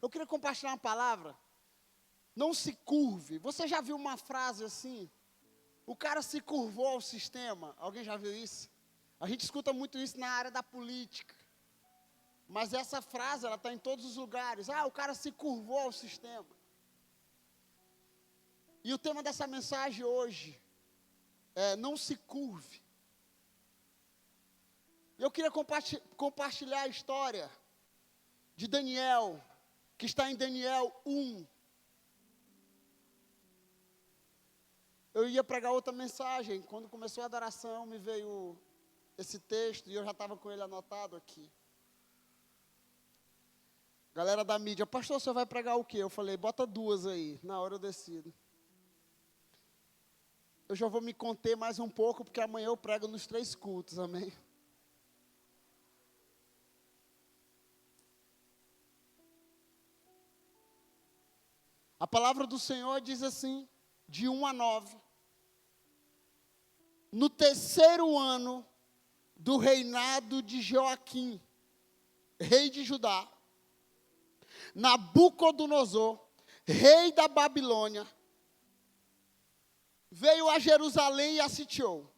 Eu queria compartilhar uma palavra. Não se curve. Você já viu uma frase assim? O cara se curvou ao sistema. Alguém já viu isso? A gente escuta muito isso na área da política. Mas essa frase, ela está em todos os lugares. O cara se curvou ao sistema. E o tema dessa mensagem hoje é: não se curve. Eu queria compartilhar a história de Daniel, que está em Daniel 1. Eu ia pregar outra mensagem, quando começou a adoração, me veio esse texto, e eu já estava com ele anotado aqui. Galera da mídia: pastor, o senhor vai pregar o quê? Eu falei: bota duas aí, na hora eu decido. Eu já vou me conter mais um pouco, porque amanhã eu prego nos 3 cultos, amém? A palavra do Senhor diz assim, de 1 a 9. No 3º ano do reinado de Joaquim, rei de Judá, Nabucodonosor, rei da Babilônia, veio a Jerusalém e a sitiou.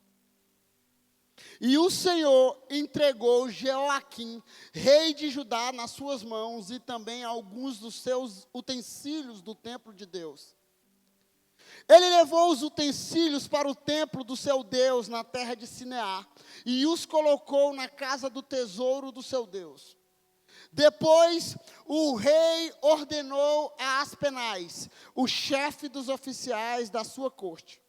E o Senhor entregou Joaquim, rei de Judá, nas suas mãos, e também alguns dos seus utensílios do templo de Deus. Ele levou os utensílios para o templo do seu Deus, na terra de Sinear, e os colocou na casa do tesouro do seu Deus. Depois, o rei ordenou a Aspenaz, o chefe dos oficiais da sua corte,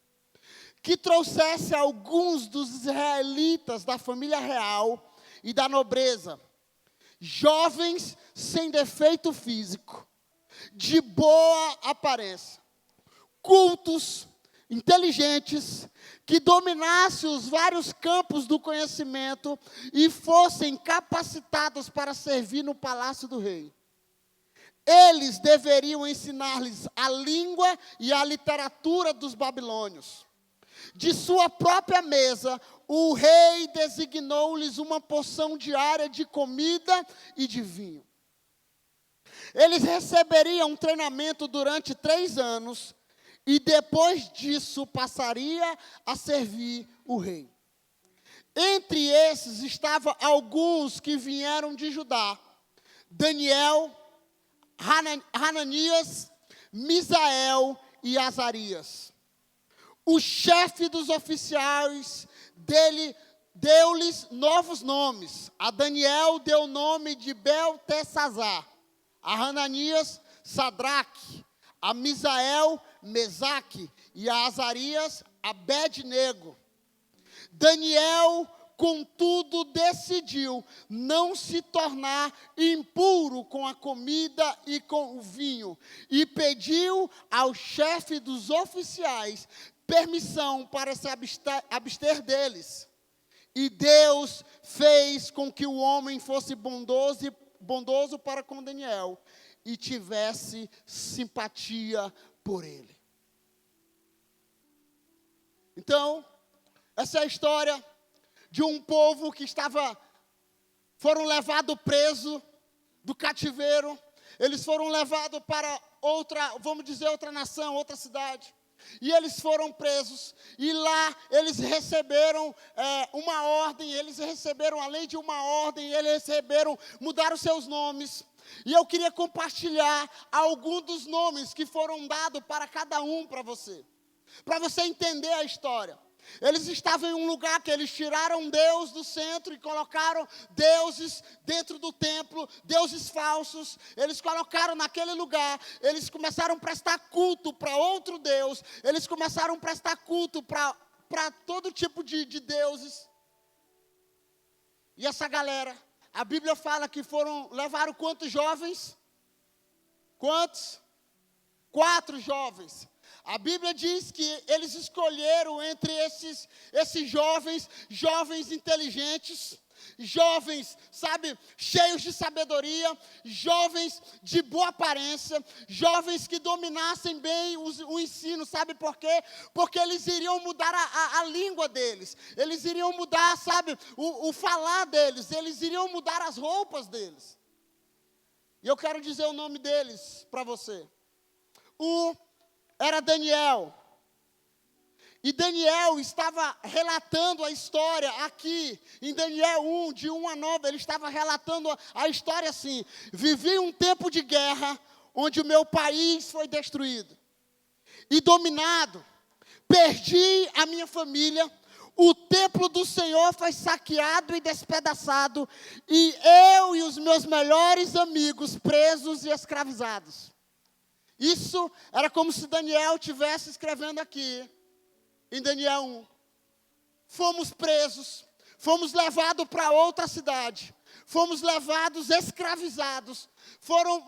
que trouxesse alguns dos israelitas da família real e da nobreza, jovens sem defeito físico, de boa aparência, cultos, inteligentes, que dominassem os vários campos do conhecimento e fossem capacitados para servir no palácio do rei. Eles deveriam ensinar-lhes a língua e a literatura dos babilônios. De sua própria mesa, o rei designou-lhes uma porção diária de comida e de vinho. Eles receberiam um treinamento durante 3 anos, e depois disso passaria a servir o rei. Entre esses estavam alguns que vieram de Judá: Daniel, Hananias, Misael e Azarias. O chefe dos oficiais dele deu-lhes novos nomes. A Daniel deu o nome de Beltesazar, a Hananias, Sadraque, a Misael, Mesaque, e a Azarias, Abed-nego. Daniel, contudo, decidiu não se tornar impuro com a comida e com o vinho, e pediu ao chefe dos oficiais permissão para se abster deles. E Deus fez com que o homem fosse bondoso para com Daniel e tivesse simpatia por ele. Então, essa é a história de um povo que foram levados preso do cativeiro. Eles foram levados para outra nação, outra cidade. E eles foram presos, e lá eles receberam uma ordem, além de uma ordem, mudaram seus nomes. E eu queria compartilhar alguns dos nomes que foram dados para cada um para você entender a história. Eles estavam em um lugar que eles tiraram Deus do centro e colocaram deuses dentro do templo, deuses falsos. Eles colocaram naquele lugar, eles começaram a prestar culto para outro Deus, eles começaram a prestar culto para todo tipo de deuses. E essa galera, a Bíblia fala que levaram quantos jovens? Quantos? 4 jovens. A Bíblia diz que eles escolheram entre esses jovens inteligentes, jovens, cheios de sabedoria, jovens de boa aparência, jovens que dominassem bem o ensino. Sabe por quê? Porque eles iriam mudar a língua deles, eles iriam mudar, o falar deles, eles iriam mudar as roupas deles. E eu quero dizer o nome deles para você. Era Daniel. E Daniel estava relatando a história aqui, em Daniel 1, de 1 a 9, ele estava relatando a história assim: vivi um tempo de guerra, onde o meu país foi destruído e dominado, perdi a minha família, o templo do Senhor foi saqueado e despedaçado, e eu e os meus melhores amigos presos e escravizados. Isso era como se Daniel estivesse escrevendo aqui, em Daniel 1. Fomos presos, fomos levados para outra cidade, fomos levados escravizados,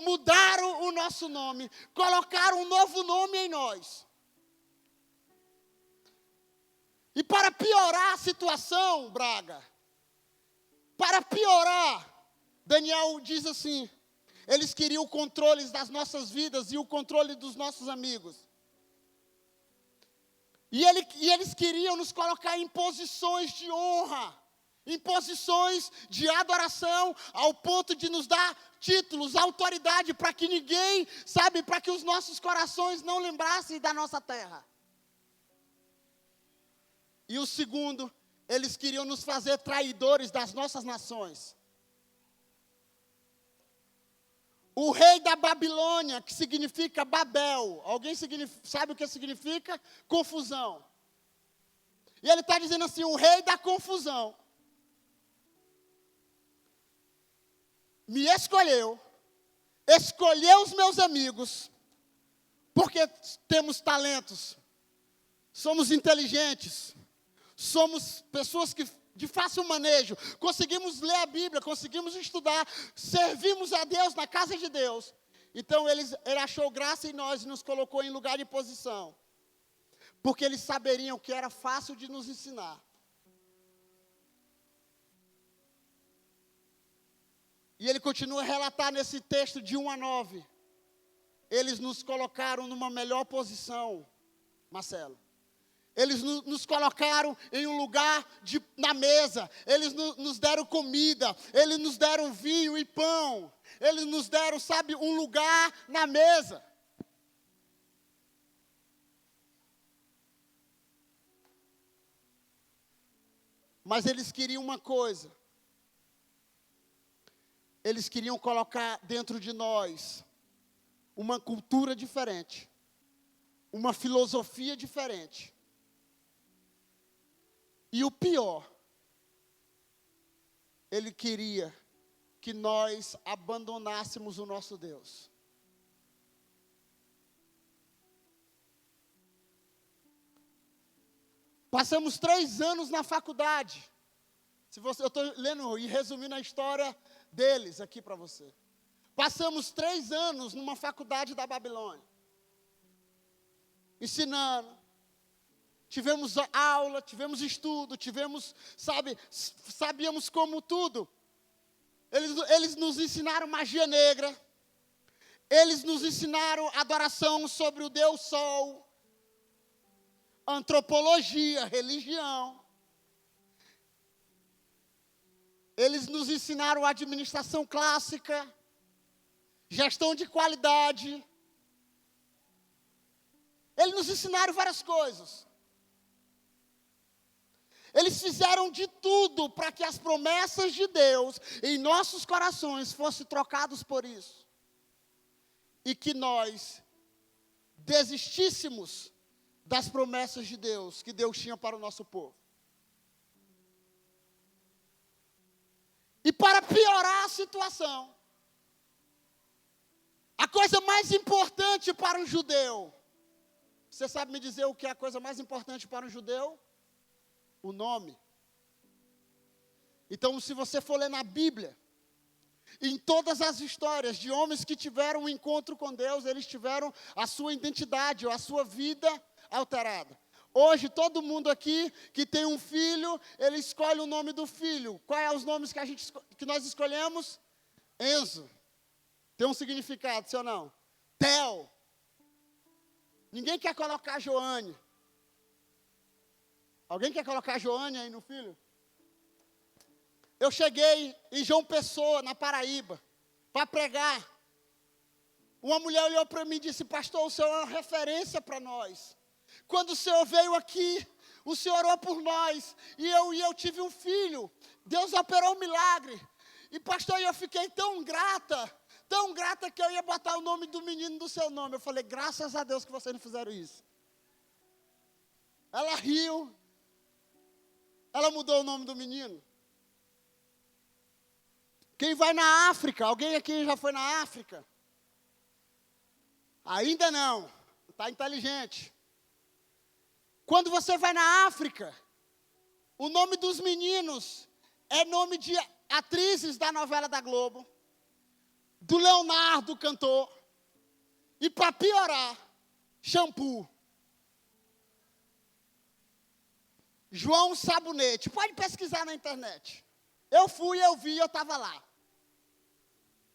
mudaram o nosso nome, colocaram um novo nome em nós. E para piorar a situação, Braga, para piorar, Daniel diz assim: eles queriam o controle das nossas vidas e o controle dos nossos amigos. E eles queriam nos colocar em posições de honra, em posições de adoração, ao ponto de nos dar títulos, autoridade, para que ninguém, para que os nossos corações não lembrassem da nossa terra. E o segundo, eles queriam nos fazer traidores das nossas nações. O rei da Babilônia, que significa Babel. Alguém sabe o que significa? Confusão. E ele está dizendo assim: o rei da confusão me escolheu os meus amigos, porque temos talentos, somos inteligentes, somos pessoas que de fácil manejo, conseguimos ler a Bíblia, conseguimos estudar, servimos a Deus na casa de Deus. Então ele achou graça em nós e nos colocou em lugar de posição, porque eles saberiam que era fácil de nos ensinar. E ele continua a relatar nesse texto de 1 a 9. Eles nos colocaram numa melhor posição, Marcelo. Eles nos colocaram em um lugar na mesa. Eles nos deram comida. Eles nos deram vinho e pão. Eles nos deram, um lugar na mesa. Mas eles queriam uma coisa. Eles queriam colocar dentro de nós uma cultura diferente, uma filosofia diferente. E o pior, ele queria que nós abandonássemos o nosso Deus. Passamos 3 anos na faculdade. Eu estou lendo e resumindo a história deles aqui para você. Passamos 3 anos numa faculdade da Babilônia, ensinando. Tivemos aula, tivemos estudo, sabíamos como tudo. Eles nos ensinaram magia negra. Eles nos ensinaram adoração sobre o Deus Sol. Antropologia, religião. Eles nos ensinaram administração clássica, gestão de qualidade. Eles nos ensinaram várias coisas. Eles fizeram de tudo para que as promessas de Deus em nossos corações fossem trocadas por isso. E que nós desistíssemos das promessas de Deus que Deus tinha para o nosso povo. E para piorar a situação, a coisa mais importante para um judeu, você sabe me dizer o que é a coisa mais importante para um judeu? O nome. Então, se você for ler na Bíblia, em todas as histórias de homens que tiveram um encontro com Deus, eles tiveram a sua identidade ou a sua vida alterada. Hoje, todo mundo aqui que tem um filho, ele escolhe o nome do filho. Quais são os nomes que nós escolhemos? Enzo. Tem um significado, sim ou não? Theo. Ninguém quer colocar Joane. Alguém quer colocar Joane aí no filho? Eu cheguei em João Pessoa, na Paraíba, para pregar Uma mulher olhou para mim e disse: pastor, o senhor é uma referência para nós. Quando o senhor veio aqui, o senhor orou por nós, e eu tive um filho. Deus operou um milagre. E pastor, eu fiquei tão grata que eu ia botar o nome do menino do seu nome. Eu falei: graças a Deus que vocês não fizeram isso. Ela riu. Ela mudou o nome do menino. Quem vai na África? Alguém aqui já foi na África? Ainda não. Está inteligente. Quando você vai na África, o nome dos meninos é nome de atrizes da novela da Globo, do Leonardo, cantor, e para piorar, shampoo. João Sabonete. Pode pesquisar na internet. Eu fui, eu vi, eu estava lá.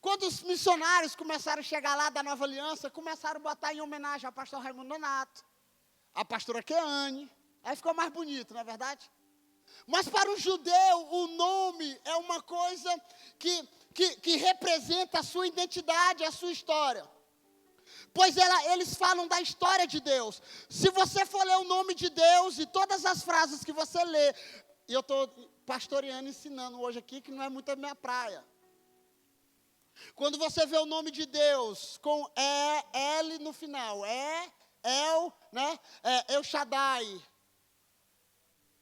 Quando os missionários começaram a chegar lá da Nova Aliança, começaram a botar em homenagem ao pastor Raimundo Nonato, a pastora Keane. Aí ficou mais bonito, não é verdade? Mas para o judeu, o nome é uma coisa que representa a sua identidade, a sua história. Pois eles falam da história de Deus. Se você for ler o nome de Deus e todas as frases que você lê, e eu estou pastoreando, ensinando hoje aqui, que não é muito a minha praia. Quando você vê o nome de Deus com L no final, El, né? El Shaddai,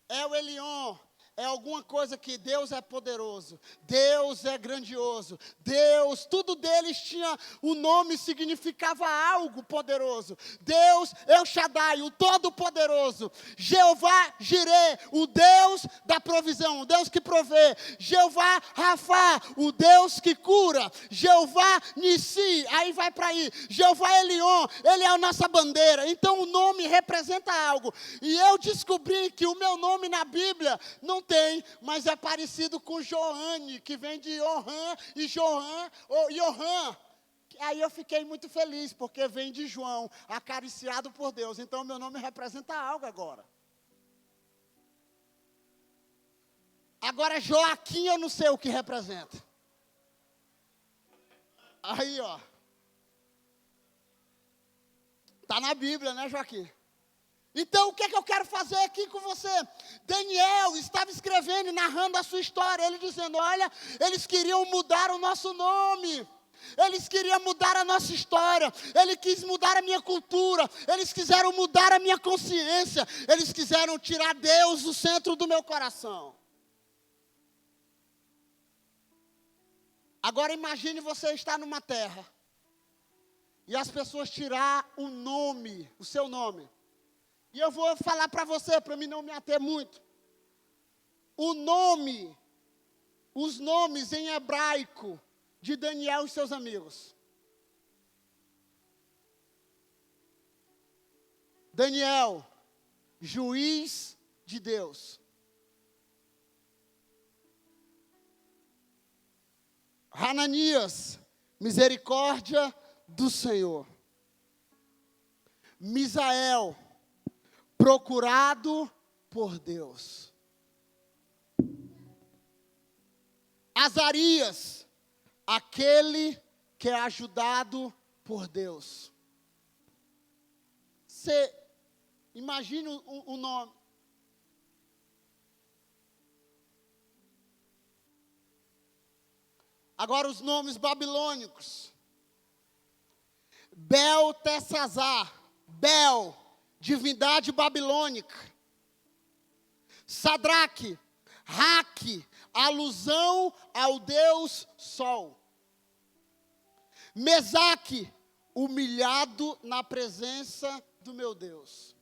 El Elyon, é alguma coisa que Deus é poderoso, Deus é grandioso, Deus, tudo deles tinha, o nome significava algo poderoso. Deus, El Shaddai, o Todo-Poderoso, Jeová Jireh, o Deus da provisão, o Deus que provê, Jeová Rafá, o Deus que cura, Jeová Nissi, aí vai para aí, Jeová Elion, ele é a nossa bandeira. Então o nome representa algo, e eu descobri que o meu nome na Bíblia não tem, mas é parecido com Joane, que vem de Johan e Johan, ou Johan. Aí eu fiquei muito feliz, porque vem de João, acariciado por Deus. Então meu nome representa algo agora. Agora Joaquim eu não sei o que representa. Aí, ó. Está na Bíblia, né, Joaquim? Então, o que eu quero fazer aqui com você? Daniel estava escrevendo e narrando a sua história. Ele dizendo: olha, eles queriam mudar o nosso nome. Eles queriam mudar a nossa história. Ele quis mudar a minha cultura. Eles quiseram mudar a minha consciência. Eles quiseram tirar Deus do centro do meu coração. Agora imagine você estar numa terra e as pessoas tirar o nome, o seu nome. E eu vou falar para você, para mim não me ater muito. O nome, os nomes em hebraico de Daniel e seus amigos. Daniel, juiz de Deus. Hananias, misericórdia do Senhor. Misael, procurado por Deus. Azarias, aquele que é ajudado por Deus. Você imagina o nome. Agora os nomes babilônicos. Beltesazar, Bel, divindade babilônica. Sadraque, Raque, alusão ao Deus Sol. Mesaque, humilhado na presença do meu Deus.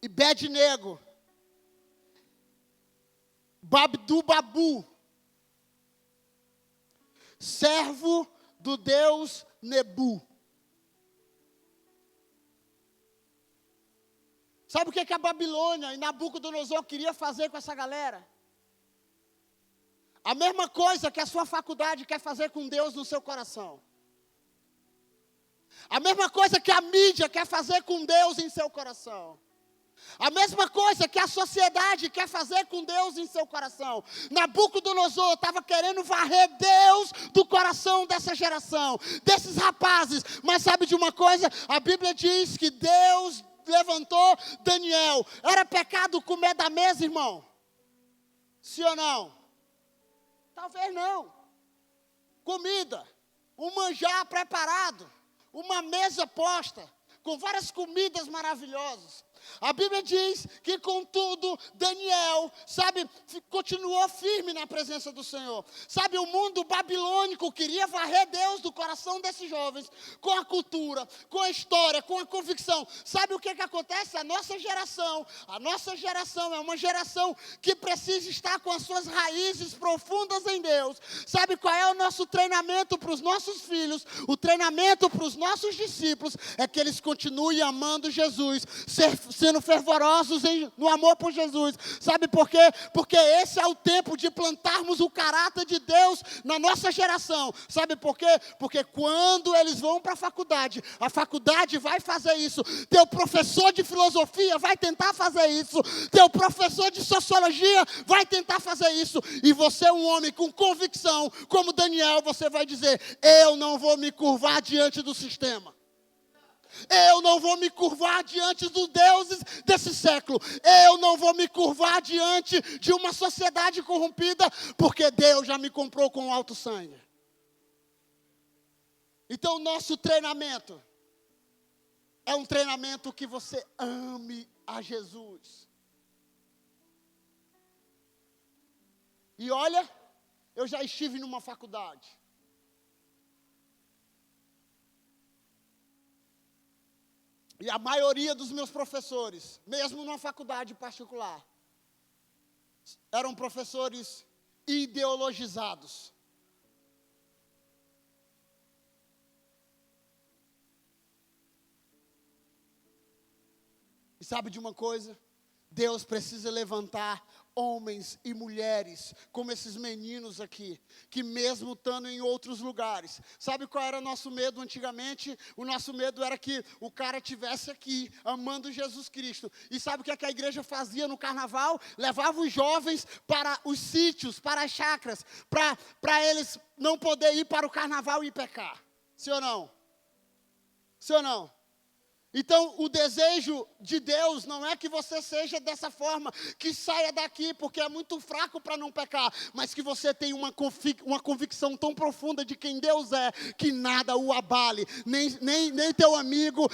E Abednego, Babu, servo do Deus Nebu. Sabe o que a Babilônia e Nabucodonosor queria fazer com essa galera? A mesma coisa que a sua faculdade quer fazer com Deus no seu coração. A mesma coisa que a mídia quer fazer com Deus em seu coração. A mesma coisa que a sociedade quer fazer com Deus em seu coração. Nabucodonosor estava querendo varrer Deus do coração dessa geração, desses rapazes. Mas sabe de uma coisa? A Bíblia diz que Deus levantou Daniel. Era pecado comer da mesa, irmão? Sim ou não? Talvez não. Comida, um manjar preparado, uma mesa posta, com várias comidas maravilhosas. A Bíblia diz que, contudo, Daniel, sabe, continuou firme na presença do Senhor. Sabe, o mundo babilônico queria varrer Deus do coração desses jovens, com a cultura, com a história, com a convicção. Sabe o que acontece? A nossa geração é uma geração que precisa estar com as suas raízes profundas em Deus. Sabe qual é o nosso treinamento para os nossos filhos? O treinamento para os nossos discípulos é que eles continuem amando Jesus, sendo fervorosos no amor por Jesus. Sabe por quê? Porque esse é o tempo de plantarmos o caráter de Deus na nossa geração. Sabe por quê? Porque quando eles vão para a faculdade vai fazer isso. Teu professor de filosofia vai tentar fazer isso. Teu professor de sociologia vai tentar fazer isso. E você é um homem com convicção, como Daniel, você vai dizer: eu não vou me curvar diante do sistema. Eu não vou me curvar diante dos deuses desse século. Eu não vou me curvar diante de uma sociedade corrompida, porque Deus já me comprou com alto sangue. Então, o nosso treinamento é um treinamento que você ame a Jesus. E olha, eu já estive numa faculdade. E a maioria dos meus professores, mesmo numa faculdade particular, eram professores ideologizados. E sabe de uma coisa? Deus precisa levantar homens e mulheres, como esses meninos aqui, que mesmo estando em outros lugares. Sabe qual era o nosso medo antigamente? O nosso medo era que o cara estivesse aqui, amando Jesus Cristo. E sabe o que a igreja fazia no carnaval? Levava os jovens para os sítios, para as chácaras, para eles não poderem ir para o carnaval e pecar. Sim ou não? Sim ou não? Então, o desejo de Deus não é que você seja dessa forma, que saia daqui porque é muito fraco para não pecar, mas que você tenha uma convicção tão profunda de quem Deus é, que nada o abale, nem teu amigo,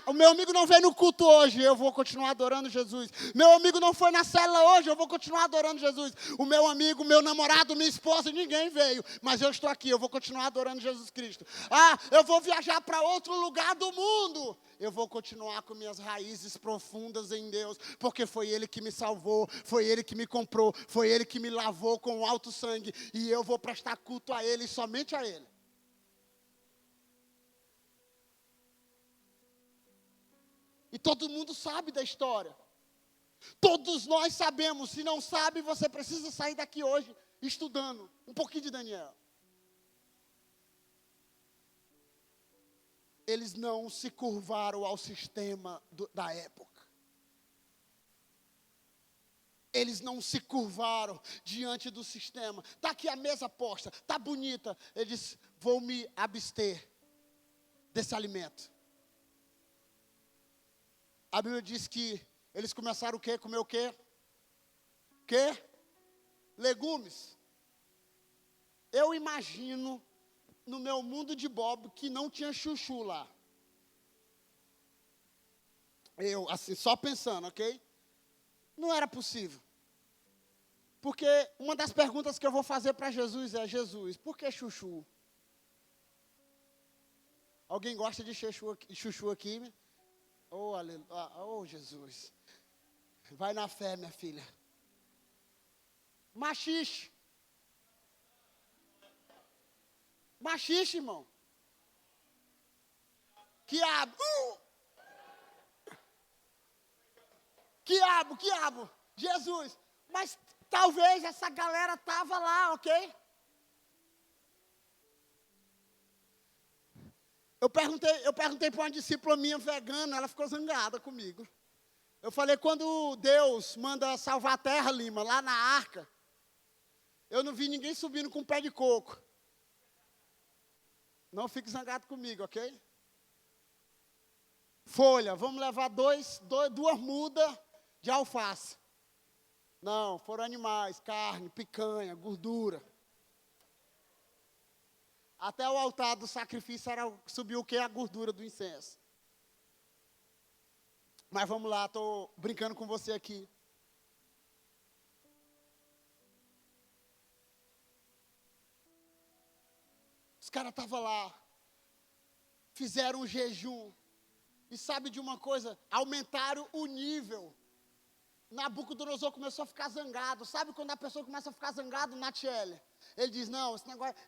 o meu amigo não veio no culto hoje, eu vou continuar adorando Jesus. Meu amigo não foi na célula hoje, eu vou continuar adorando Jesus. O meu amigo, meu namorado, minha esposa, ninguém veio, mas eu estou aqui, eu vou continuar adorando Jesus Cristo. Eu vou viajar para outro lugar do mundo. Eu vou continuar com minhas raízes profundas em Deus, porque foi Ele que me salvou, foi Ele que me comprou, foi Ele que me lavou com alto sangue, e eu vou prestar culto a Ele e somente a Ele. E todo mundo sabe da história. Todos nós sabemos. Se não sabe, você precisa sair daqui hoje estudando um pouquinho de Daniel. Eles não se curvaram ao sistema da época. Eles não se curvaram diante do sistema. Está aqui a mesa posta, está bonita. Eles vão me abster desse alimento. A Bíblia diz que eles começaram o quê? Comer o quê? Quê? Legumes. Eu imagino, no meu mundo de Bob, que não tinha chuchu lá. Eu, assim, só pensando, ok? Não era possível. Porque uma das perguntas que eu vou fazer para Jesus é: Jesus, por que chuchu? Alguém gosta de chuchu aqui? Oh, aleluia. Oh, Jesus. Vai na fé, minha filha. Machixe. Machixe, irmão. Quiabo. Quiabo. Jesus. Mas talvez essa galera estava lá, ok? Eu perguntei para uma discípula minha vegana, ela ficou zangada comigo. Eu falei, quando Deus manda salvar a terra, Lima, lá na arca, eu não vi ninguém subindo com um pé de coco. Não fique zangado comigo, ok? Folha, vamos levar duas mudas de alface. Não, foram animais, carne, picanha, gordura. Até o altar do sacrifício subiu o que? A gordura do incenso. Mas vamos lá, estou brincando com você aqui. Os caras estavam lá, fizeram um jejum. E sabe de uma coisa? Aumentaram o nível. Nabucodonosor começou a ficar zangado. Sabe quando a pessoa começa a ficar zangado, Natiele? Ele diz, não,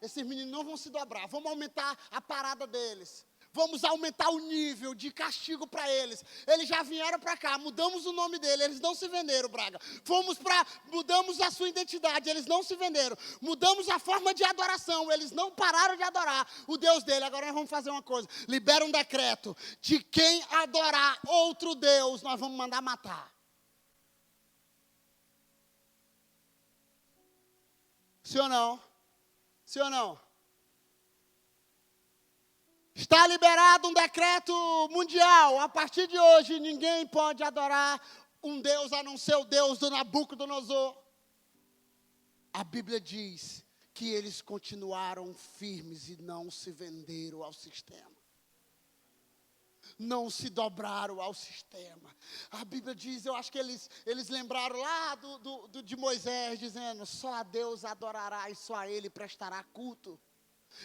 esses meninos não vão se dobrar. Vamos aumentar a parada deles. Vamos aumentar o nível de castigo para eles. Eles já vieram para cá, mudamos o nome dele, eles não se venderam, Braga. Mudamos a sua identidade, eles não se venderam. Mudamos a forma de adoração, eles não pararam de adorar o Deus dele. Agora nós vamos fazer uma coisa, libera um decreto de quem adorar outro Deus, nós vamos mandar matar. Sim ou não? Sim ou não? Está liberado um decreto mundial. A partir de hoje, ninguém pode adorar um Deus a não ser o Deus do Nabucodonosor. A Bíblia diz que eles continuaram firmes e não se venderam ao sistema. Não se dobraram ao sistema. A Bíblia diz, eu acho que eles lembraram lá de Moisés, dizendo, só a Deus adorará e só a Ele prestará culto.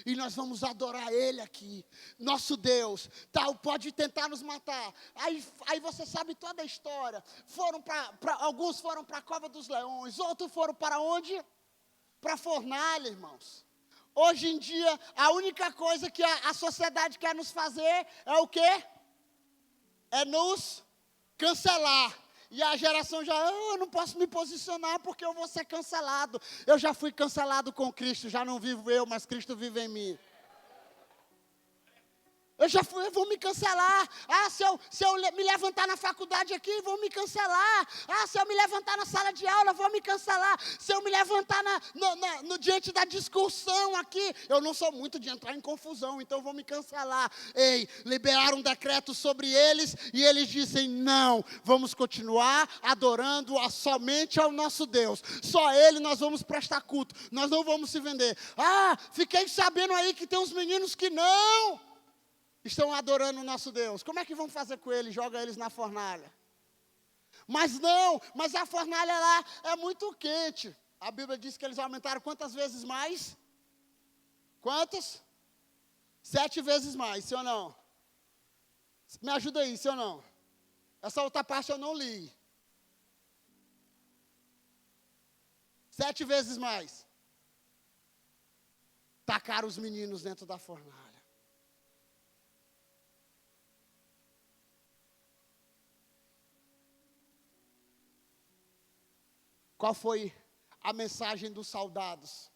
E nós vamos adorar Ele aqui, nosso Deus, tal, pode tentar nos matar. Aí você sabe toda a história. Alguns foram para a cova dos leões, outros foram para onde? Para a fornalha, irmãos. Hoje em dia, a única coisa que a sociedade quer nos fazer é o quê? É nos cancelar. E a geração já, eu não posso me posicionar porque eu vou ser cancelado. Eu já fui cancelado com Cristo, já não vivo eu, mas Cristo vive em mim. Eu vou me cancelar. Se eu me levantar na faculdade aqui, vão me cancelar. Se eu me levantar na sala de aula, vão me cancelar. Se eu me levantar no diante da discussão aqui, eu não sou muito de entrar em confusão, então vão me cancelar. Ei, liberaram um decreto sobre eles e eles dizem, não, vamos continuar adorando somente ao nosso Deus. Só a Ele nós vamos prestar culto, nós não vamos se vender. Fiquei sabendo aí que tem uns meninos que não estão adorando o nosso Deus. Como é que vão fazer com eles? Joga eles na fornalha. Mas a fornalha lá é muito quente. A Bíblia diz que eles aumentaram quantas vezes mais? Quantas? 7 vezes mais, sim ou não? Me ajuda aí, sim ou não? Essa outra parte eu não li. 7 vezes mais. Tacaram os meninos dentro da fornalha. Qual foi a mensagem dos soldados?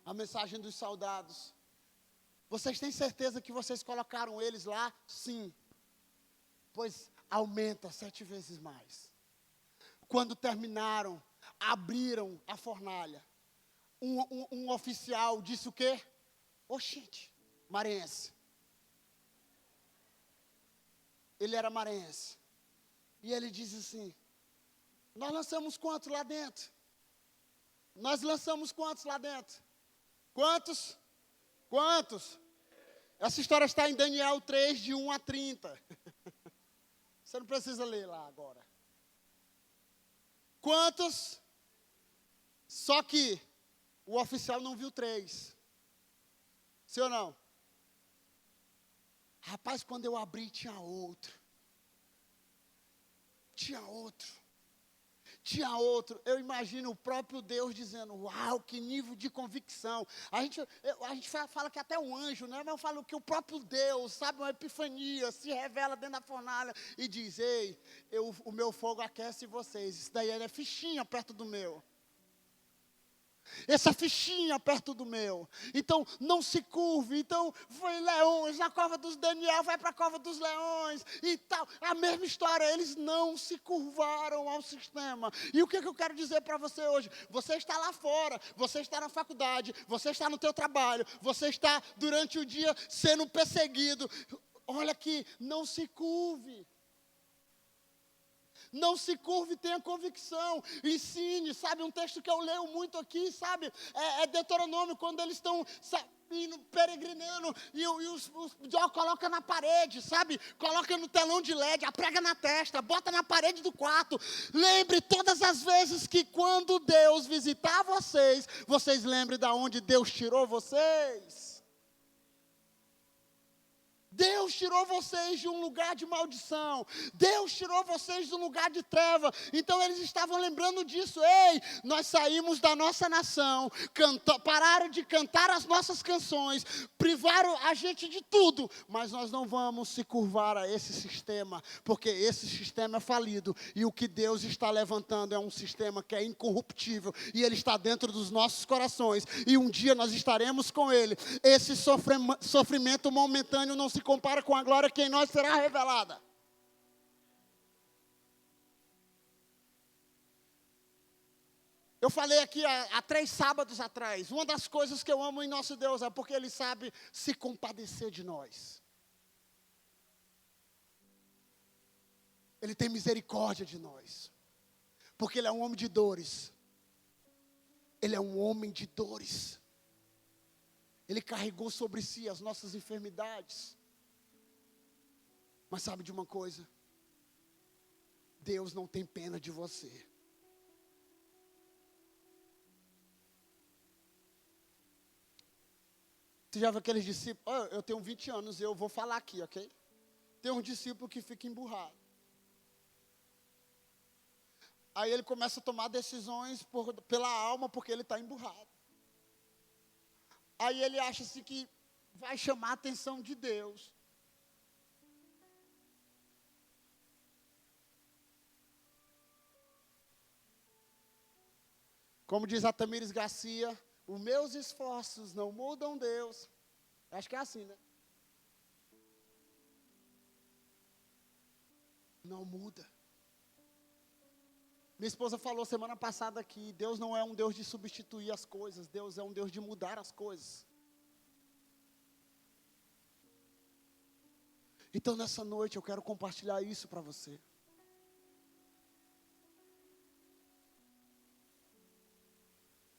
A mensagem dos soldados. Vocês têm certeza que vocês colocaram eles lá? Sim. Pois aumenta 7 vezes mais. Quando terminaram, abriram a fornalha. Um oficial disse o quê? Oxente, maranhense. Ele era maranhense. E ele diz assim, nós lançamos quantos lá dentro? Nós lançamos quantos lá dentro? Quantos? Quantos? Essa história está em Daniel 3, de 1 a 30. Você não precisa ler lá agora. Quantos? Só que o oficial não viu 3. Sim ou não? Rapaz, quando eu abri, tinha outro. Tinha outro. Tinha outro, eu imagino o próprio Deus dizendo, uau, que nível de convicção. A gente fala que até um anjo, né? Mas eu falo que o próprio Deus, sabe, uma epifania, se revela dentro da fornalha e diz, ei, o meu fogo aquece vocês. Isso daí é fichinha perto do meu. essa fichinha perto do meu. Então, não se curve. Então, foi leões, na cova dos Daniel, vai para a cova dos leões e tal. A mesma história, eles não se curvaram ao sistema. E o que eu quero dizer para você hoje? Você está lá fora, você está na faculdade, você está no teu trabalho, você está durante o dia sendo perseguido. Olha aqui, não se curve. Não se curve, tenha convicção, ensine, sabe, um texto que eu leio muito aqui, sabe, é Deuteronômio, quando eles estão indo, peregrinando, e os coloca na parede, sabe, coloca no telão de LED, prega na testa, bota na parede do quarto. Lembre todas as vezes que quando Deus visitar vocês, vocês lembrem de onde Deus tirou vocês. Deus tirou vocês de um lugar de maldição. Deus tirou vocês de um lugar de treva. Então eles estavam lembrando disso. Ei, nós saímos da nossa nação, pararam de cantar as nossas canções, privaram a gente de tudo, mas nós não vamos se curvar a esse sistema, porque esse sistema é falido, e o que Deus está levantando é um sistema que é incorruptível, e Ele está dentro dos nossos corações, e um dia nós estaremos com Ele. Esse sofrimento momentâneo não se compara com a glória que em nós será revelada. Eu falei aqui há 3 sábados atrás, uma das coisas que eu amo em nosso Deus é porque Ele sabe se compadecer de nós. Ele tem misericórdia de nós, porque Ele é um homem de dores. Ele é um homem de dores. Ele carregou sobre si as nossas enfermidades. Mas sabe de uma coisa? Deus não tem pena de você. Você já viu aqueles discípulos? Eu tenho 20 anos e eu vou falar aqui, ok? Tem um discípulo que fica emburrado. Aí ele começa a tomar decisões pela alma porque ele está emburrado. Aí ele acha assim que vai chamar a atenção de Deus. Como diz a Tamires Garcia, os meus esforços não mudam Deus. Acho que é assim, né? Não muda. Minha esposa falou semana passada que Deus não é um Deus de substituir as coisas. Deus é um Deus de mudar as coisas. Então nessa noite eu quero compartilhar isso para você.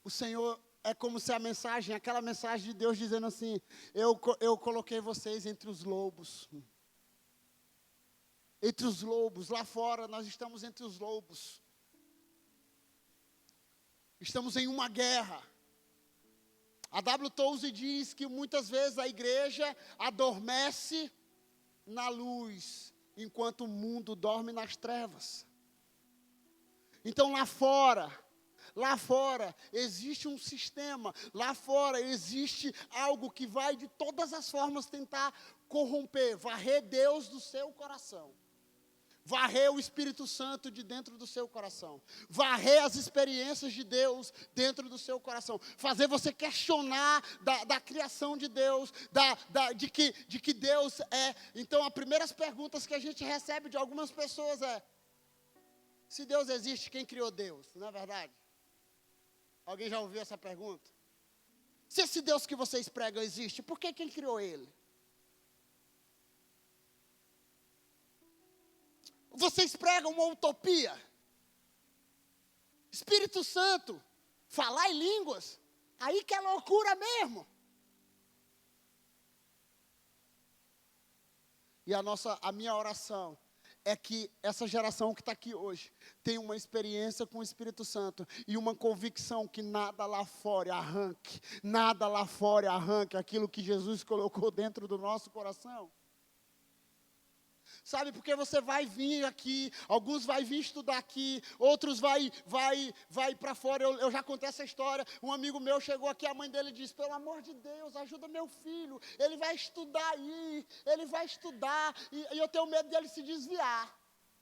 O Senhor é como se aquela mensagem de Deus dizendo assim: eu coloquei vocês entre os lobos. Entre os lobos, lá fora nós estamos entre os lobos. Estamos em uma guerra. A W. Tozer diz que muitas vezes a igreja adormece na luz, enquanto o mundo dorme nas trevas. Então lá fora existe um sistema, lá fora existe algo que vai de todas as formas tentar corromper, varrer Deus do seu coração. Varrer o Espírito Santo de dentro do seu coração. Varrer as experiências de Deus dentro do seu coração. Fazer você questionar da criação de Deus, de que Deus é. Então, as primeiras perguntas que a gente recebe de algumas pessoas é: se Deus existe, quem criou Deus? Não é verdade? Alguém já ouviu essa pergunta? Se esse Deus que vocês pregam existe, por que quem criou Ele? Vocês pregam uma utopia. Espírito Santo, falar em línguas, aí que é loucura mesmo. E a minha oração é que essa geração que está aqui hoje tenha uma experiência com o Espírito Santo e uma convicção que nada lá fora arranque aquilo que Jesus colocou dentro do nosso coração. Sabe, porque você vai vir aqui, alguns vai vir estudar aqui, outros vai para fora. Eu já contei essa história. Um amigo meu chegou aqui, a mãe dele disse: pelo amor de Deus, ajuda meu filho, ele vai estudar aí, ele vai estudar, e eu tenho medo dele se desviar.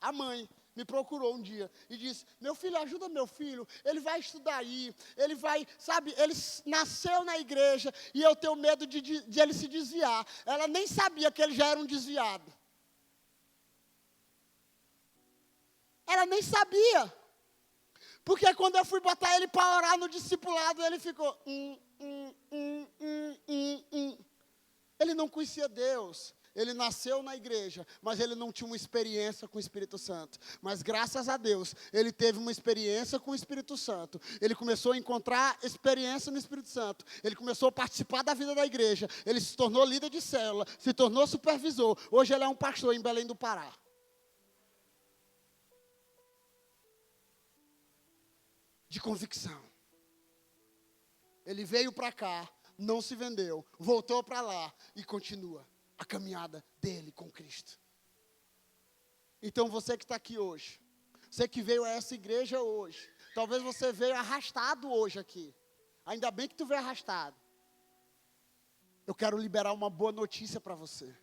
A mãe me procurou um dia e disse, meu filho, ajuda meu filho, ele vai estudar aí, ele vai, sabe, ele nasceu na igreja e eu tenho medo de ele se desviar. Ela nem sabia que ele já era um desviado. Ela nem sabia. Porque quando eu fui botar ele para orar no discipulado, ele ficou... Ele não conhecia Deus. Ele nasceu na igreja, mas ele não tinha uma experiência com o Espírito Santo. Mas graças a Deus, ele teve uma experiência com o Espírito Santo. Ele começou a encontrar experiência no Espírito Santo. Ele começou a participar da vida da igreja. Ele se tornou líder de célula, se tornou supervisor. Hoje ele é um pastor em Belém do Pará. De convicção. Ele veio para cá, não se vendeu, voltou para lá e continua a caminhada dele com Cristo. Então você que está aqui hoje, você que veio a essa igreja hoje, talvez você veio arrastado hoje aqui. Ainda bem que tu veio arrastado. Eu quero liberar uma boa notícia para você.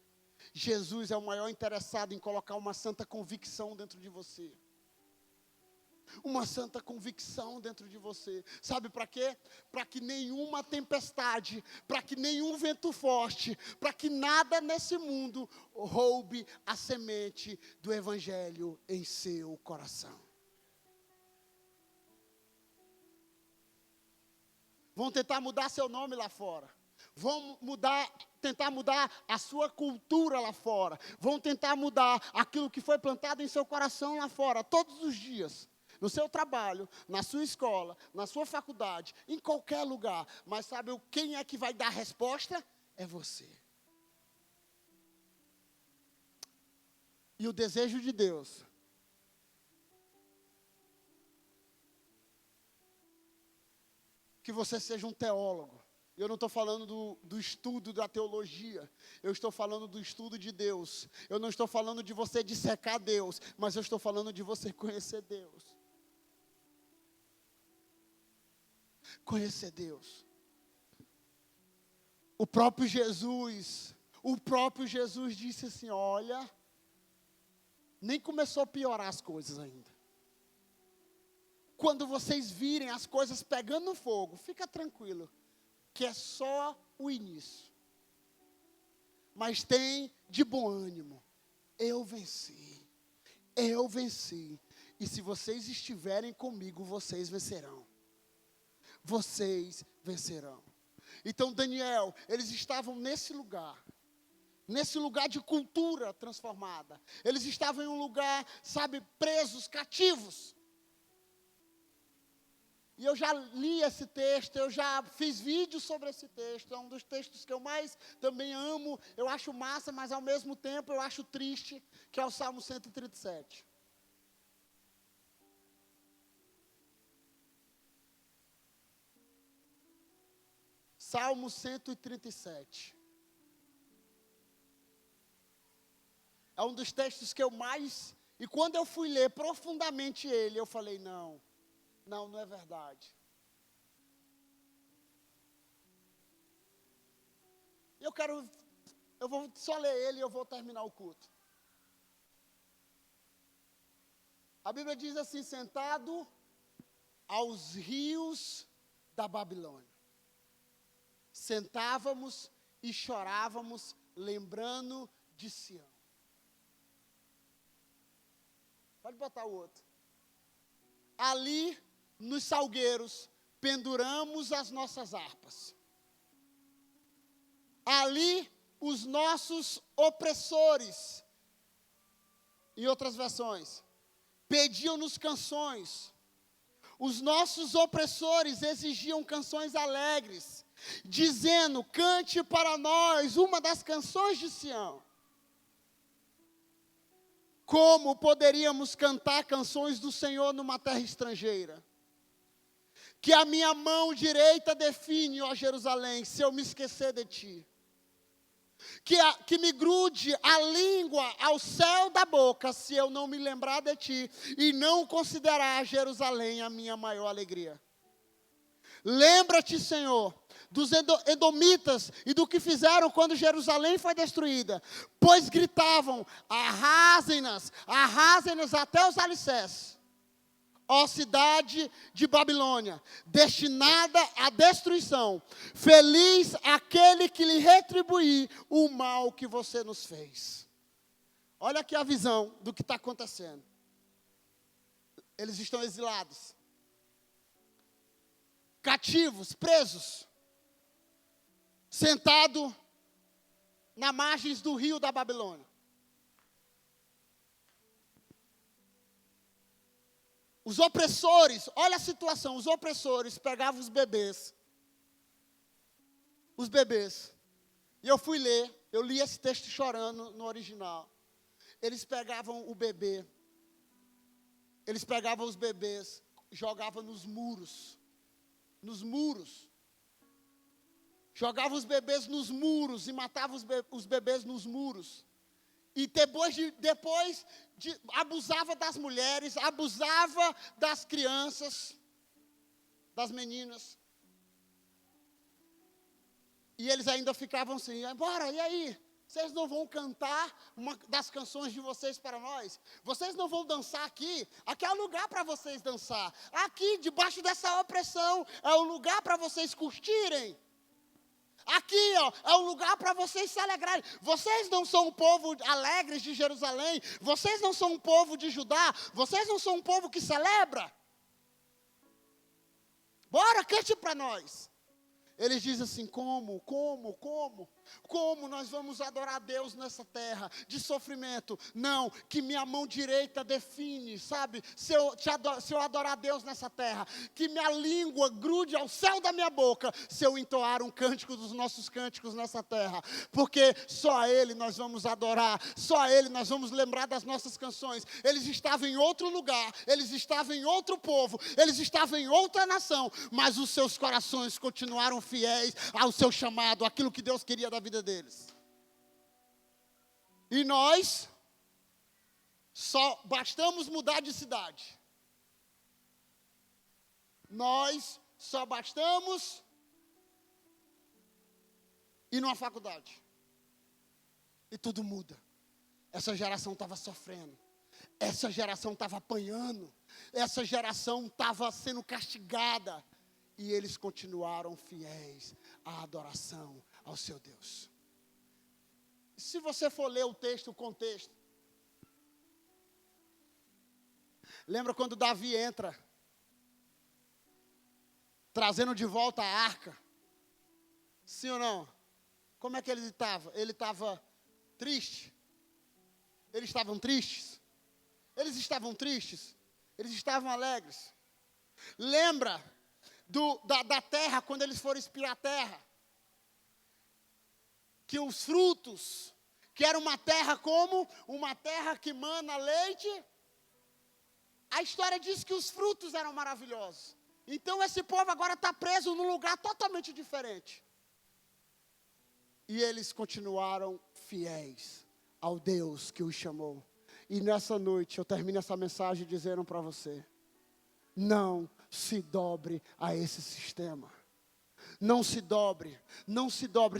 Jesus é o maior interessado em colocar uma santa convicção dentro de você. Uma santa convicção dentro de você. Sabe para quê? Para que nenhuma tempestade, para que nenhum vento forte, para que nada nesse mundo roube a semente do evangelho em seu coração. Vão tentar mudar seu nome lá fora. Vão tentar mudar a sua cultura lá fora. Vão tentar mudar aquilo que foi plantado em seu coração lá fora, todos os dias. No seu trabalho, na sua escola, na sua faculdade, em qualquer lugar. Mas sabe quem é que vai dar a resposta? É você. E o desejo de Deus que você seja um teólogo. Eu não estou falando do estudo da teologia. Eu estou falando do estudo de Deus. Eu não estou falando de você dissecar Deus, mas eu estou falando de você conhecer Deus. Conhecer Deus. O próprio Jesus disse assim, olha, nem começou a piorar as coisas ainda. Quando vocês virem as coisas pegando fogo, fica tranquilo, que é só o início. Mas tem de bom ânimo, eu venci. E se vocês estiverem comigo, vocês vencerão. Vocês vencerão. Então Daniel, eles estavam nesse lugar de cultura transformada. Eles estavam em um lugar, sabe, presos, cativos. E eu já li esse texto, eu já fiz vídeos sobre esse texto. É um dos textos que eu mais também amo. Eu acho massa, mas ao mesmo tempo eu acho triste, que é o Salmo 137. Salmo 137. É um dos textos que eu mais... E quando eu fui ler profundamente ele, eu falei, não é verdade. Eu vou só ler ele e eu vou terminar o culto. A Bíblia diz assim, sentado aos rios da Babilônia. Sentávamos e chorávamos, lembrando de Sião. Pode botar o outro. Ali, nos salgueiros, penduramos as nossas harpas. Ali, os nossos opressores, em outras versões, pediam-nos canções. Os nossos opressores exigiam canções alegres, dizendo, cante para nós uma das canções de Sião. Como poderíamos cantar canções do Senhor numa terra estrangeira? Que a minha mão direita define, ó Jerusalém, se eu me esquecer de ti. Que me grude a língua ao céu da boca, se eu não me lembrar de ti, e não considerar Jerusalém a minha maior alegria. Lembra-te, Senhor, dos edomitas e do que fizeram quando Jerusalém foi destruída, pois gritavam: arrasem-nas até os alicerces, ó cidade de Babilônia, destinada à destruição. Feliz aquele que lhe retribuir o mal que você nos fez. Olha aqui a visão do que está acontecendo. Eles estão exilados, cativos, presos, sentado na margens do rio da Babilônia. Os opressores, olha a situação, os opressores pegavam os bebês, e eu fui ler, eu li esse texto chorando no original. Eles pegavam o bebê, eles pegavam os bebês, jogavam nos muros, jogavam os bebês nos muros e matavam os bebês nos muros. E depois abusava das mulheres, abusava das crianças, das meninas. E eles ainda ficavam assim: bora, e aí? Vocês não vão cantar uma das canções de vocês para nós? Vocês não vão dançar aqui? Aqui é o lugar para vocês dançar. Aqui, debaixo dessa opressão, é o lugar para vocês curtirem. Aqui, ó, é o lugar para vocês se alegrarem. Vocês não são um povo alegre de Jerusalém. Vocês não são um povo de Judá. Vocês não são um povo que celebra. Bora, cante para nós. Eles dizem assim: como nós vamos adorar a Deus nessa terra de sofrimento? Não, que minha mão direita define, sabe? Se eu adorar a Deus nessa terra, que minha língua grude ao céu da minha boca, se eu entoar um cântico dos nossos cânticos nessa terra, porque só a Ele nós vamos adorar, só a Ele nós vamos lembrar das nossas canções. Eles estavam em outro lugar, eles estavam em outro povo, eles estavam em outra nação, mas os seus corações continuaram fiéis ao seu chamado, aquilo que Deus queria da vida deles. E nós só bastamos mudar de cidade. Nós só bastamos ir numa faculdade. E tudo muda. Essa geração estava sofrendo. Essa geração estava apanhando. Essa geração estava sendo castigada. E eles continuaram fiéis à adoração ao seu Deus. Se você for ler o texto, o contexto. Lembra quando Davi entra, trazendo de volta a arca? Sim ou não? Como é que ele estava? Ele estava triste? Eles estavam tristes? Eles estavam tristes? Eles estavam alegres? Lembra da terra, quando eles foram espiar a terra, que os frutos, que era uma terra como? Uma terra que mana leite. A história diz que os frutos eram maravilhosos. Então esse povo agora está preso num lugar totalmente diferente. E eles continuaram fiéis ao Deus que os chamou. E nessa noite eu termino essa mensagem dizendo para você: não se dobre a esse sistema. Não se dobre,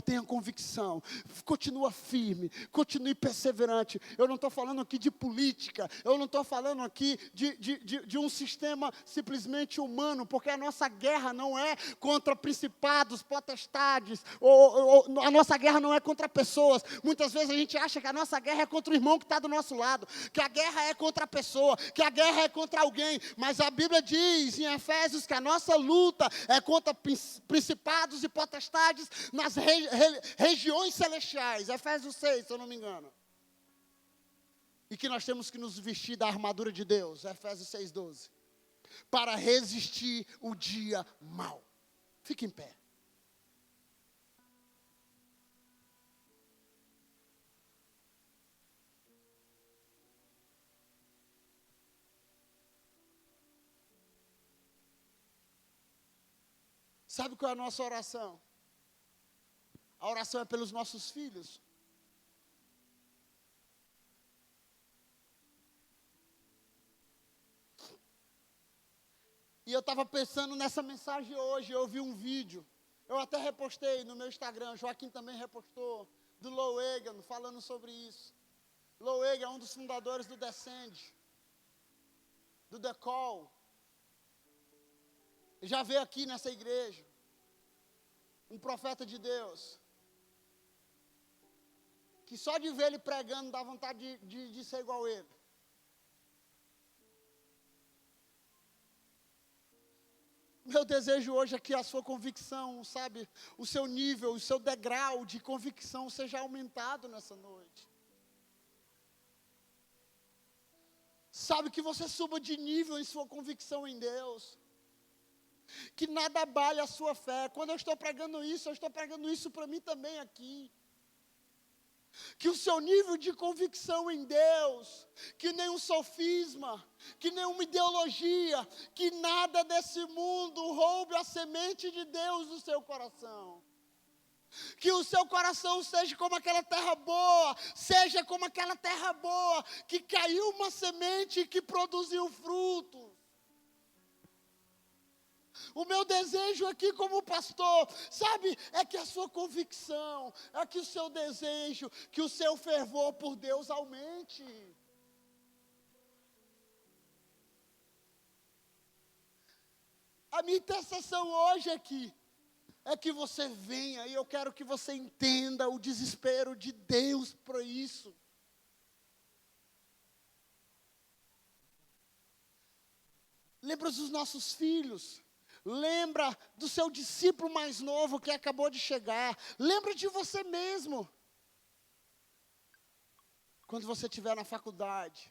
tenha convicção, continua firme, continue perseverante. Eu não estou falando aqui de política, eu não estou falando aqui de um sistema simplesmente humano, porque a nossa guerra não é contra principados, potestades, ou a nossa guerra não é contra pessoas. Muitas vezes a gente acha que a nossa guerra é contra o irmão que está do nosso lado, que a guerra é contra a pessoa, que a guerra é contra alguém, mas a Bíblia diz em Efésios que a nossa luta é contra principados e potestades nas regiões celestiais. Efésios 6, se eu não me engano. E que nós temos que nos vestir da armadura de Deus. Efésios 6:12. Para resistir o dia mau. Fique em pé. Sabe qual é a nossa oração? A oração é pelos nossos filhos. E eu estava pensando nessa mensagem hoje, eu ouvi um vídeo Eu até repostei no meu Instagram, Joaquim também repostou, do Low Egan, falando sobre isso. Low Egan é um dos fundadores do Descend, do The Call. Já veio aqui nessa igreja, um profeta de Deus, que só de ver ele pregando dá vontade de ser igual ele. Meu desejo hoje é que a sua convicção, sabe, o seu nível, o seu degrau de convicção seja aumentado nessa noite. Sabe, que você suba de nível em sua convicção em Deus. Que nada abale a sua fé. Quando eu estou pregando isso para mim também aqui. Que o seu nível de convicção em Deus, que nem um sofisma, que nem uma ideologia, que nada desse mundo roube a semente de Deus do seu coração. Que o seu coração seja como aquela terra boa, que caiu uma semente que produziu frutos. O meu desejo aqui como pastor, sabe, é que a sua convicção, é que o seu desejo, que o seu fervor por Deus aumente. A minha intercessão hoje aqui é que você venha, e eu quero que você entenda o desespero de Deus por isso. Lembra dos nossos filhos. Lembra do seu discípulo mais novo que acabou de chegar. Lembra de você mesmo. Quando você estiver na faculdade.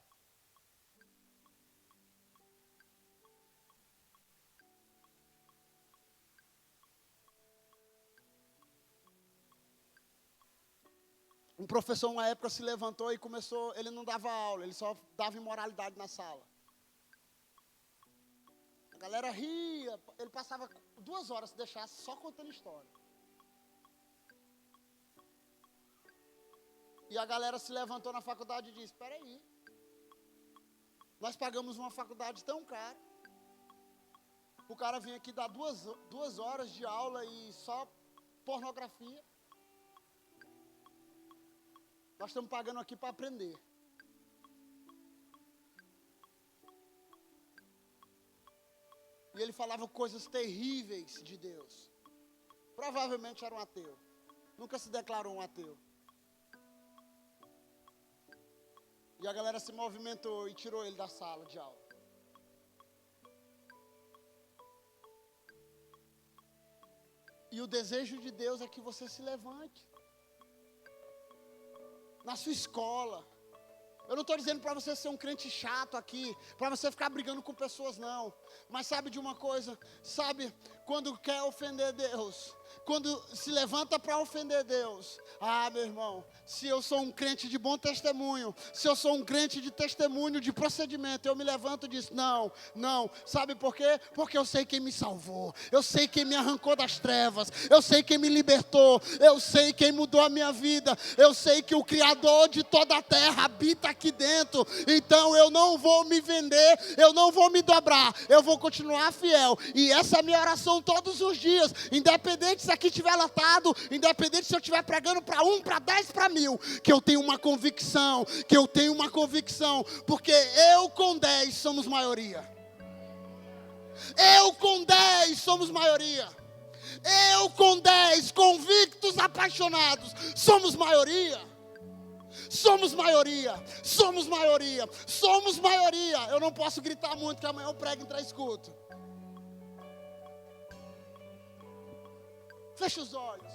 Um professor, uma época, se levantou e começou, ele não dava aula, ele só dava imoralidade na sala. A galera ria, ele passava 2 horas, se deixasse, só contando história. E a galera se levantou na faculdade e disse, espera aí, nós pagamos uma faculdade tão cara, o cara vem aqui dar 2 horas de aula e só pornografia. Nós estamos pagando aqui para aprender. E ele falava coisas terríveis de Deus. Provavelmente era um ateu. Nunca se declarou um ateu. E a galera se movimentou e tirou ele da sala de aula. E o desejo de Deus é que você se levante. Na sua escola. Eu não estou dizendo para você ser um crente chato aqui, para você ficar brigando com pessoas, não. Mas sabe de uma coisa? Sabe, quando quer ofender Deus, quando se levanta para ofender Deus. Ah, meu irmão, se eu sou um crente de bom testemunho, se eu sou um crente de testemunho, de procedimento, eu me levanto e digo, não. Sabe por quê? Porque eu sei quem me salvou, eu sei quem me arrancou das trevas, eu sei quem me libertou, eu sei quem mudou a minha vida, eu sei que o Criador de toda a terra habita aqui dentro. Então eu não vou me vender, eu não vou me dobrar, eu vou continuar fiel. E essa é a minha oração todos os dias, independente se aqui estiver lotado, independente se eu estiver pregando para 1, para 10, para 1000, que eu tenho uma convicção, porque eu com 10 somos maioria. Eu com 10 somos maioria. Eu com 10 convictos, apaixonados, somos maioria. Somos maioria. Eu não posso gritar muito, que amanhã eu prego em 3 cultos. Feche os olhos.